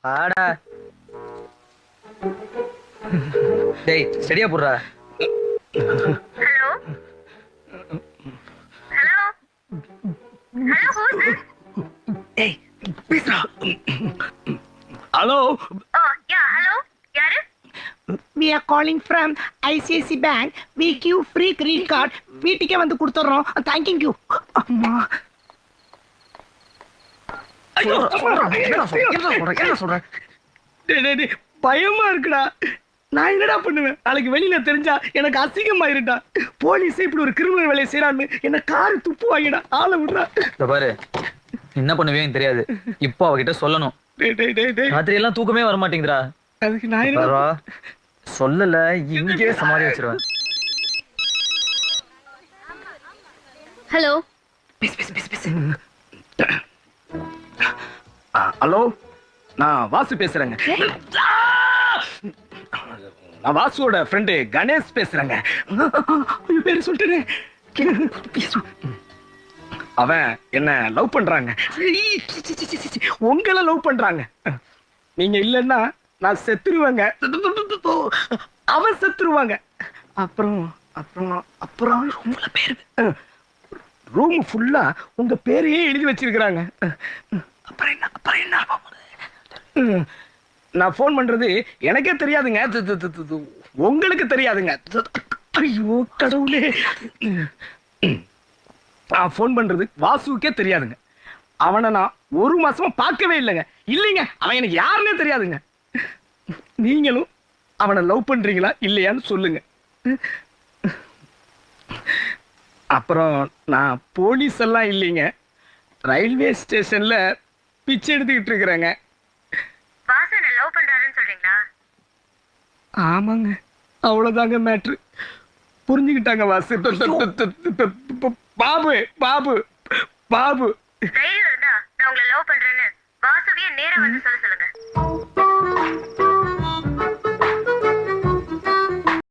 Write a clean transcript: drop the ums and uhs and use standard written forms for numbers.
ஆடா டேய் ஸ்டடியா போடுறா. Hello hello hello who's this? டேய் பேசுடா. ஹலோ. ஓ யா ஹலோ யாரு? We are calling from ICICI Bank. We give free credit card. வீட்டுக்கே வந்து கொடுத்துறோம். Thanking you. அம்மா. ஐயோ என்ன சொல்ற? டேய் பயமா இருக்குடா. நான் என்னடா பண்ணுவேன்? நாளைக்கு வெளியில தெரிஞ்சா எனக்கு அசிங்கமாயிருடா. போலீஸ் இப்படி ஒரு கிரிமினல் வேலையை செய்யறான்னு என்ன காரு துப்பு வாங்கிடா. ஆளை விடுறா. இத பாரு என்ன பண்ணுவேன்னு தெரியாது. இப்போ அவகிட்ட சொல்லணும். டேய் ராத்திரி எல்லாம் தூக்கமே வர மாட்டேங்குதுடா. அதுக்கு நான் என்ன சொல்லல இங்கே சமாளி வச்சிருவேன். ஹலோ ஹலோ நான் வாசு பேசுறேங்க. நான் வாசுவோட ஃப்ரெண்டு கணேஷ் பேசுறேங்க. பேரு சொல்லிட்டேன். அவன் என்ன லவ் பண்றாங்க. உங்களை லவ் பண்றாங்க. நீங்க இல்லன்னா நான் செத்துருவேங்க. அவன் செத்துருவாங்க. அப்புறம் அப்புறம் அப்புறம் உங்கள பேரு ரூம் ஃபுல்லா உங்க பேரையே எழுதி வச்சிருக்கிறாங்க. அப்புறம் என்ன நான் ஃபோன் பண்றது எனக்கே தெரியாதுங்க. உங்களுக்கு தெரியாதுங்க. ஐயோ கடவுளே. நான் ஃபோன் பண்றது வாசுவுக்கே தெரியாதுங்க. அவனை நான் ஒரு மாசமா பார்க்கவே இல்லைங்க. இல்லைங்க அவன் எனக்கு யாருன்னே தெரியாதுங்க. நீங்களும் அவனை லவ் பண்றீங்களா இல்லையான்னு சொல்லுங்க. அப்புறம் நான் போலீஸ் எல்லாம் இல்லைங்க. ரயில்வே ஸ்டேஷன்ல பிச்சை எடுத்துக்கிட்டு இருக்கிறேங்க. வாசு என்ன லவ் பண்றாருன்னு சொல்றீங்களா? ஆமாங்க அவ்வளவுதாங்க மேட்ரு. புரிஞ்சுக்கிட்டாங்க வாசு. பாபு பாபு பாபு தைரியம் இருந்தா நான் உங்களை லவ் பண்றேன்னு வாசுவையே நேரா வந்து சொல்ல